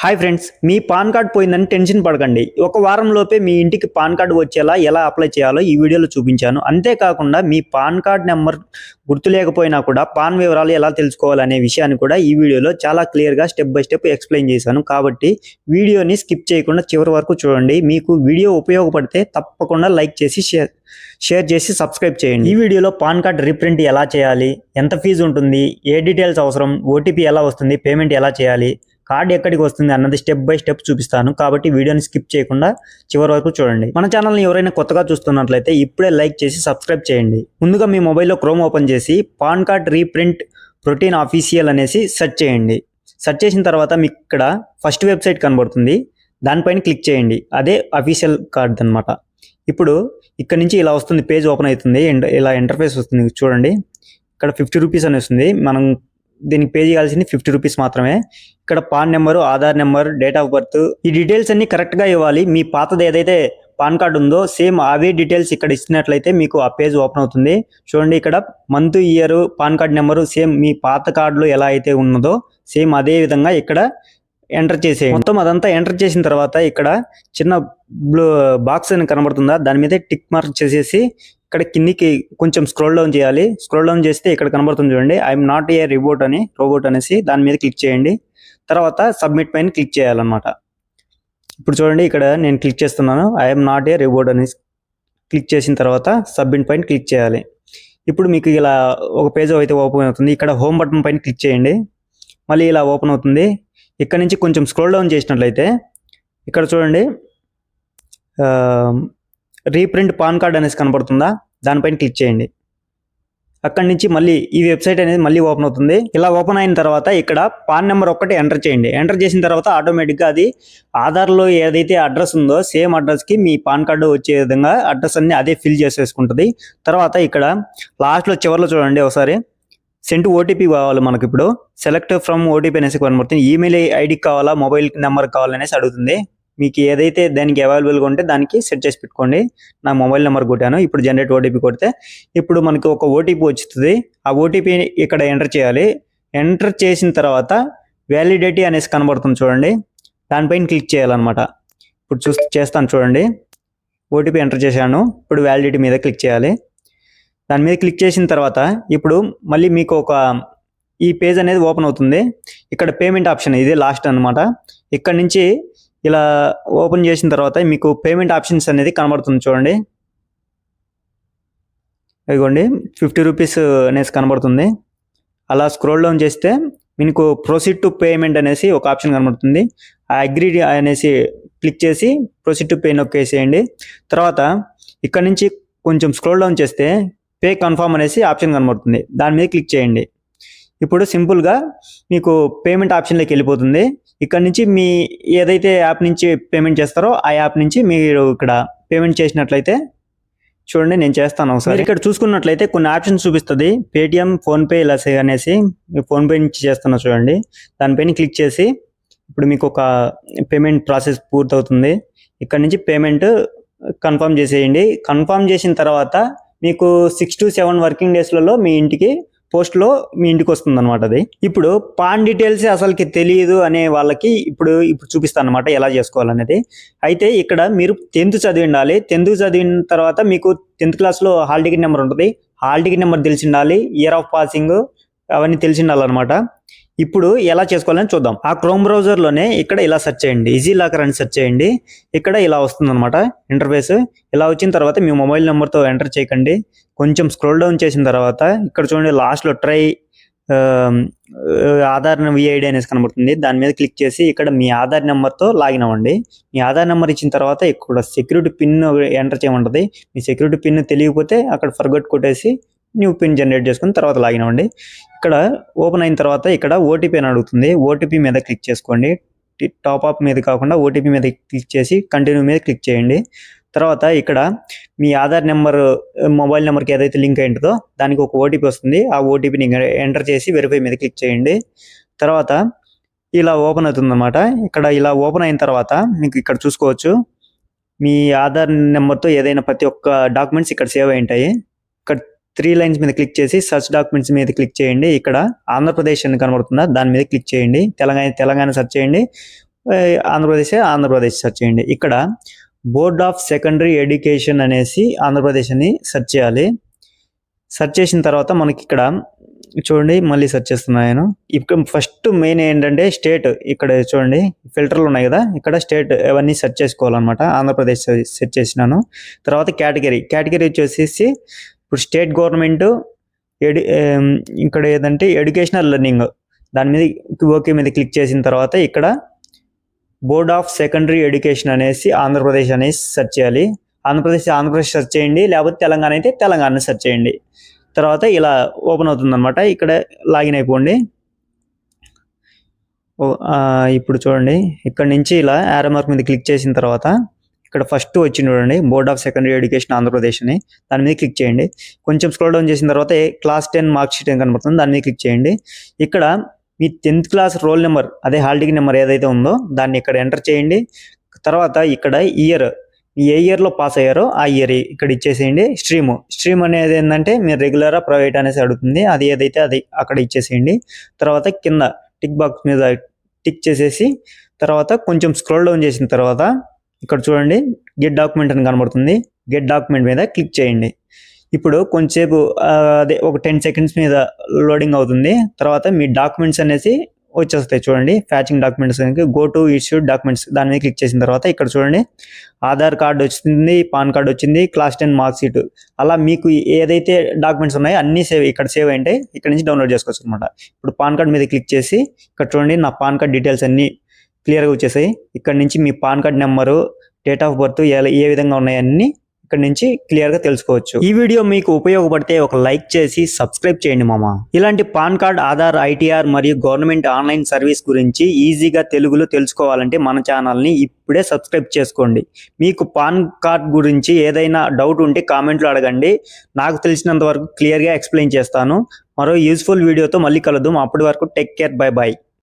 Hi friends, మీ PAN card పోయిందని tension పడకండి. ఒక వారం లోపే మీ ఇంటికి పాన్ కార్డ్ వచ్చేలా ఎలా అప్లై చేయాలో ఈ వీడియోలో చూపించాను. అంతేకాకుండా మీ పాన్ కార్డ్ నెంబర్ గుర్తు లేకపోయినా కూడా పాన్ వివరాలు ఎలా తెలుసుకోవాలనే విషయాన్ని కూడా ఈ వీడియోలో చాలా క్లియర్‌గా స్టెప్ బై స్టెప్ ఎక్స్‌ప్లెయిన్ చేశాను. కాబట్టి వీడియోని స్కిప్ చేయకుండా చివరి వరకు చూడండి. మీకు వీడియో ఉపయోగపడితే తప్పకుండా లైక్ చేసి షేర్ చేసి సబ్స్క్రైబ్ చేయండి. ఈ వీడియోలో పాన్ కార్డ్ రీప్రింట్ ఎలా చేయాలి, ఎంత ఫీజు ఉంటుంది, ఏ డీటెయిల్స్ అవసరం, ఓటీపీ ఎలా వస్తుంది, పేమెంట్ ఎలా చేయాలి, కార్డ్ ఎక్కడికి వస్తుంది అన్నది స్టెప్ బై స్టెప్ చూపిస్తాను. కాబట్టి వీడియోని స్కిప్ చేయకుండా చివరి వరకు చూడండి. మన ఛానల్ని ఎవరైనా కొత్తగా చూస్తున్నట్లయితే ఇప్పుడే లైక్ చేసి సబ్స్క్రైబ్ చేయండి. ముందుగా మీ మొబైల్లో క్రోమ్ ఓపెన్ చేసి pan card reprint protein official అనేసి సెర్చ్ చేయండి. సెర్చ్ చేసిన తర్వాత మీకు ఇక్కడ ఫస్ట్ వెబ్సైట్ కనబడుతుంది, దానిపైన క్లిక్ చేయండి. అదే అఫీషియల్ కార్డ్ అనమాట. ఇప్పుడు ఇక్కడ నుంచి ఇలా వస్తుంది, పేజ్ ఓపెన్ అవుతుంది, ఇలా ఇంటర్ఫేస్ వస్తుంది చూడండి. ఇక్కడ 50 రూపీస్ అని వస్తుంది. మనం దీనికి పే చేయాల్సింది 50 రూపీస్ మాత్రమే. ఇక్కడ PAN number, Aadhaar number, date of birth, ఈ డీటెయిల్స్ అన్ని కరెక్ట్గా ఇవ్వాలి. మీ పాతది ఏదైతే పాన్ కార్డు ఉందో సేమ్ అవే డీటెయిల్స్ ఇక్కడ ఇచ్చినట్లయితే మీకు ఆ పేజ్ ఓపెన్ అవుతుంది. చూడండి, ఇక్కడ month, year, PAN card number same మీ పాత కార్డులో ఎలా అయితే ఉన్నదో సేమ్ అదే విధంగా ఇక్కడ ఎంటర్ చేసేయండి. మొత్తం అదంతా ఎంటర్ చేసిన తర్వాత ఇక్కడ చిన్న బ్లూ బాక్స్ అని కనబడుతుందా, దాని మీద టిక్ మార్క్ చేసేసి ఇక్కడ కిందికి కొంచెం స్క్రోల్ డౌన్ చేయాలి. స్క్రోల్ డౌన్ చేస్తే ఇక్కడ కనబడుతుంది చూడండి, ఐఎమ్ నాట్ ఏ రోబోట్ అనేసి దాని మీద క్లిక్ చేయండి. తర్వాత సబ్మిట్ పైన క్లిక్ చేయాలన్నమాట. ఇప్పుడు చూడండి, ఇక్కడ నేను క్లిక్ చేస్తున్నాను, ఐఎమ్ నాట్ ఏ రోబోట్ అనేసి క్లిక్ చేసిన తర్వాత సబ్మిట్ పైన క్లిక్ చేయాలి. ఇప్పుడు మీకు ఇలా ఒక పేజ్ అయితే ఓపెన్ అవుతుంది. ఇక్కడ హోమ్ బటన్ పైన క్లిక్ చేయండి, మళ్ళీ ఇలా ఓపెన్ అవుతుంది. ఇక్కడ నుంచి కొంచెం స్క్రోల్ డౌన్ చేసినట్లయితే ఇక్కడ చూడండి, రీప్రింట్ పాన్ కార్డ్ అనేసి కనబడుతుందా, దానిపైన క్లిక్ చేయండి. అక్కడి నుంచి మళ్ళీ ఈ వెబ్సైట్ అనేది మళ్ళీ ఓపెన్ అవుతుంది. ఇలా ఓపెన్ అయిన తర్వాత ఇక్కడ పాన్ నెంబర్ ఒక్కటి ఎంటర్ చేయండి. ఎంటర్ చేసిన తర్వాత ఆటోమేటిక్గా అది ఆధార్లో ఏదైతే అడ్రస్ ఉందో సేమ్ అడ్రస్కి మీ పాన్ కార్డు వచ్చే విధంగా అడ్రస్ అన్ని అదే ఫిల్ చేసేసుకుంటుంది. తర్వాత ఇక్కడ లాస్ట్లో చివరిలో చూడండి, ఒకసారి సెండ్ ఓటీపీ కావాలి మనకి. ఇప్పుడు సెలెక్ట్ ఫ్రమ్ ఓటీపీ అనేసి కనబడుతుంది. ఈమెయిల్ ఐడికి కావాలా, మొబైల్ నెంబర్ కావాలనేసి అడుగుతుంది. మీకు ఏదైతే దానికి అవైలబుల్గా ఉంటే దానికి సెట్ చేసి పెట్టుకోండి. నా మొబైల్ నెంబర్ కొట్టాను. ఇప్పుడు జనరేట్ ఓటీపీ కొడితే ఇప్పుడు మనకి ఒక ఓటీపీ వస్తుంది. ఆ ఓటీపీ ఇక్కడ ఎంటర్ చేయాలి. ఎంటర్ చేసిన తర్వాత వ్యాలిడిటీ అనేసి కనబడుతుంది చూడండి, దానిపైన క్లిక్ చేయాలన్నమాట. ఇప్పుడు చేస్తాను చూడండి, ఓటీపీ ఎంటర్ చేశాను. ఇప్పుడు వ్యాలిడిటీ మీద క్లిక్ చేయాలి. దాని మీద క్లిక్ చేసిన తర్వాత ఇప్పుడు మళ్ళీ మీకు ఈ పేజ్ అనేది ఓపెన్ అవుతుంది. ఇక్కడ పేమెంట్ ఆప్షన్ ఇది లాస్ట్ అనమాట. ఇక్కడ నుంచి ఇలా ఓపెన్ చేసిన తర్వాత మీకు పేమెంట్ ఆప్షన్స్ అనేది కనబడుతుంది చూడండి. ఇదిగోండి 50 రూపీస్ అనేసి కనబడుతుంది. అలా స్క్రోల్ డౌన్ చేస్తే మీకు ప్రొసీడ్ టు పేమెంట్ అనేసి ఒక ఆప్షన్ కనబడుతుంది. ఆ అగ్రీ అనేసి క్లిక్ చేసి ప్రొసీడ్ టు పే నొక్కేసేయండి. తర్వాత ఇక్కడ నుంచి కొంచెం స్క్రోల్ డౌన్ చేస్తే పే కన్ఫర్మ్ అనేసి ఆప్షన్ కనబడుతుంది, దాని మీద క్లిక్ చేయండి. ఇప్పుడు సింపుల్గా మీకు పేమెంట్ ఆప్షన్లోకి వెళ్ళిపోతుంది. ఇక్కడ నుంచి మీ ఏదైతే యాప్ నుంచి పేమెంట్ చేస్తారో ఆ యాప్ నుంచి మీరు ఇక్కడ పేమెంట్ చేసినట్లయితే చూడండి, నేను చేస్తాను ఒకసారి. ఇక్కడ చూసుకున్నట్లయితే కొన్ని ఆప్షన్స్ చూపిస్తుంది, పేటిఎం, ఫోన్పే ఇలా అనేసి. ఫోన్పే నుంచి చేస్తున్నా చూడండి, దానిపైన క్లిక్ చేసి ఇప్పుడు మీకు ఒక పేమెంట్ ప్రాసెస్ పూర్తవుతుంది. ఇక్కడ నుంచి పేమెంట్ కన్ఫర్మ్ చేసేయండి. కన్ఫర్మ్ చేసిన తర్వాత మీకు 6 to 7 వర్కింగ్ డేస్లలో మీ ఇంటికి పోస్ట్లో మీ ఇంటికి వస్తుంది అనమాట. అది ఇప్పుడు పాన్ డీటెయిల్స్ అసలుకి తెలియదు అనే వాళ్ళకి ఇప్పుడు చూపిస్తాను అనమాట ఎలా చేసుకోవాలనేది. అయితే ఇక్కడ మీరు 10th చదివి ఉండాలి. 10th చదివిన తర్వాత మీకు 10th క్లాస్లో హాల్ టికెట్ నెంబర్ ఉంటుంది. హాల్ టికెట్ నెంబర్ తెలిసి ఉండాలి, ఇయర్ ఆఫ్ పాసింగ్ అవన్నీ తెలిసి ఉండాలన్నమాట. ఇప్పుడు ఎలా చేసుకోవాలని చూద్దాం. ఆ క్రోమ్ బ్రౌజర్లోనే ఇక్కడ ఇలా సెర్చ్ చేయండి, ఈజీ లాకర్ అని సెర్చ్ చేయండి. ఇక్కడ ఇలా వస్తుంది అనమాట ఇంటర్ఫేస్. ఇలా వచ్చిన తర్వాత మీ మొబైల్ నెంబర్తో ఎంటర్ చేయకండి. కొంచెం స్క్రోల్ డౌన్ చేసిన తర్వాత ఇక్కడ చూడండి, లాస్ట్లో ట్రై ఆధార్ విఐడి అనేసి కనబడుతుంది. దాని మీద క్లిక్ చేసి ఇక్కడ మీ ఆధార్ నెంబర్తో లాగిన్ అవ్వండి. మీ ఆధార్ నెంబర్ ఇచ్చిన తర్వాత ఇక్కడ సెక్యూరిటీ పిన్ ఎంటర్ చేయమంటుంది. మీ సెక్యూరిటీ పిన్ తెలియకపోతే అక్కడ ఫర్గొట్ కొట్టేసి న్యూ పిన్ జనరేట్ చేసుకుని తర్వాత లాగిన్ అవ్వండి. ఇక్కడ ఓపెన్ అయిన తర్వాత ఇక్కడ ఓటీపీ అని అడుగుతుంది. ఓటీపీ మీద క్లిక్ చేసుకోండి. టాప్ అప్ మీద కాకుండా ఓటీపీ మీద క్లిక్ చేసి కంటిన్యూ మీద క్లిక్ చేయండి. తర్వాత ఇక్కడ మీ ఆధార్ నెంబర్, మొబైల్ నెంబర్కి ఏదైతే లింక్ అయి ఉంటుందో దానికి ఒక ఓటీపీ వస్తుంది. ఆ ఓటీపీని ఎంటర్ చేసి వెరిఫై మీద క్లిక్ చేయండి. తర్వాత ఇలా ఓపెన్ అవుతుంది అన్నమాట. ఇక్కడ ఇలా ఓపెన్ అయిన తర్వాత మీకు ఇక్కడ చూసుకోవచ్చు, మీ ఆధార్ నెంబర్తో ఏదైనా ప్రతి ఒక్క డాక్యుమెంట్స్ ఇక్కడ సేవ్ అయి ఉంటాయి. ఇక్కడ 3 లైన్స్ మీద క్లిక్ చేసి సర్చ్ డాక్యుమెంట్స్ మీద క్లిక్ చేయండి. ఇక్కడ ఆంధ్రప్రదేశ్ అని కనబడుతుందా, దాని మీద క్లిక్ చేయండి. తెలంగాణ సెర్చ్ చేయండి. ఆంధ్రప్రదేశ్ సెర్చ్ చేయండి. ఇక్కడ బోర్డ్ ఆఫ్ సెకండరీ ఎడ్యుకేషన్ అనేసి ఆంధ్రప్రదేశ్ అని సెర్చ్ చేయాలి. సెర్చ్ చేసిన తర్వాత మనకి ఇక్కడ చూడండి, మళ్ళీ సెర్చ్ చేస్తున్నాను. ఇక్కడ ఫస్ట్ మెయిన్ ఏంటంటే స్టేట్. ఇక్కడ చూడండి ఫిల్టర్లు ఉన్నాయి కదా, ఇక్కడ స్టేట్ అవన్నీ సెర్చ్ చేసుకోవాలన్నమాట. ఆంధ్రప్రదేశ్ సెర్చ్ చేసినాను. తర్వాత కేటగిరీ వచ్చేసి ఇప్పుడు స్టేట్ గవర్నమెంట్ ఇక్కడ ఏదంటే ఎడ్యుకేషనల్ లెర్నింగ్, దాని మీద ఓకే మీద క్లిక్ చేసిన తర్వాత ఇక్కడ బోర్డ్ ఆఫ్ సెకండరీ ఎడ్యుకేషన్ అనేసి ఆంధ్రప్రదేశ్ అనేసి సెర్చ్ చేయాలి. ఆంధ్రప్రదేశ్ సెర్చ్ చేయండి, లేకపోతే తెలంగాణ అయితే తెలంగాణ సెర్చ్ చేయండి. తర్వాత ఇలా ఓపెన్ అవుతుంది అనమాట. ఇక్కడ లాగిన్ అయిపోండి. ఇప్పుడు చూడండి, ఇక్కడ నుంచి ఇలా యారో మార్క్ మీద క్లిక్ చేసిన తర్వాత ఇక్కడ ఫస్ట్ వచ్చింది చూడండి, board of secondary education Andhra Pradesh అని, దాని మీద క్లిక్ చేయండి. కొంచెం స్క్రోల్ డౌన్ చేసిన తర్వాత క్లాస్ 10 మార్క్ షీట్ అని కనబడుతుంది, దాని మీద క్లిక్ చేయండి. ఇక్కడ మీ 10th క్లాస్ రోల్ నెంబర్, అదే హాల్ టికెట్ నెంబర్ ఏదైతే ఉందో దాన్ని ఇక్కడ ఎంటర్ చేయండి. తర్వాత ఇక్కడ ఇయర్, ఏ ఇయర్లో పాస్ అయ్యారో ఆ ఇయర్ ఇక్కడ ఇచ్చేసేయండి. స్ట్రీమ్ అనేది ఏంటంటే మీరు రెగ్యులరా ప్రైవేట్ అనేసి అడుగుతుంది, అది ఏదైతే అది అక్కడ ఇచ్చేసేయండి. తర్వాత కింద టిక్ బాక్స్ మీద టిక్ చేసేసి తర్వాత కొంచెం స్క్రోల్ డౌన్ చేసిన తర్వాత ఇక్కడ చూడండి గెట్ డాక్యుమెంట్ అని కనబడుతుంది, గెట్ డాక్యుమెంట్ మీద క్లిక్ చేయండి. ఇప్పుడు కొంచెంసేపు అదే ఒక 10 seconds మీద లోడింగ్ అవుతుంది. తర్వాత మీ డాక్యుమెంట్స్ అనేసి వచ్చేస్తాయి. చూడండి fetching documents go to issued documents, దాని మీద క్లిక్ చేసిన తర్వాత ఇక్కడ చూడండి ఆధార్ కార్డు వచ్చింది, పాన్ కార్డు వచ్చింది, క్లాస్ 10 మార్క్ షీట్, అలా మీకు ఏదైతే డాక్యుమెంట్స్ ఉన్నాయో అన్నీ సేవ్ అయింటే ఇక్కడ నుంచి డౌన్లోడ్ చేసుకోవచ్చు అనమాట. ఇప్పుడు పాన్ కార్డ్ మీద క్లిక్ చేసి ఇక్కడ చూడండి నా పాన్ కార్డ్ డీటెయిల్స్ అన్నీ క్లియర్గా వచ్చేసాయి. ఇక్కడ నుంచి మీ PAN card number, date of birth ఏ విధంగా ఉన్నాయన్నీ ఇక్కడ నుంచి క్లియర్గా తెలుసుకోవచ్చు. ఈ వీడియో మీకు ఉపయోగపడితే ఒక లైక్ చేసి సబ్స్క్రైబ్ చేయండి మామ. ఇలాంటి పాన్ కార్డ్, ఆధార్, ఐటీఆర్ మరియు గవర్నమెంట్ ఆన్లైన్ సర్వీస్ గురించి ఈజీగా తెలుగులో తెలుసుకోవాలంటే మన ఛానల్ని ఇప్పుడే సబ్స్క్రైబ్ చేసుకోండి. మీకు పాన్ కార్డ్ గురించి ఏదైనా డౌట్ ఉంటే కామెంట్లో అడగండి, నాకు తెలిసినంత వరకు క్లియర్గా ఎక్స్ప్లెయిన్ చేస్తాను. మరో యూస్ఫుల్ వీడియోతో మళ్ళీ కలుద్దాం. అప్పటి వరకు టేక్ కేర్, బై బాయ్.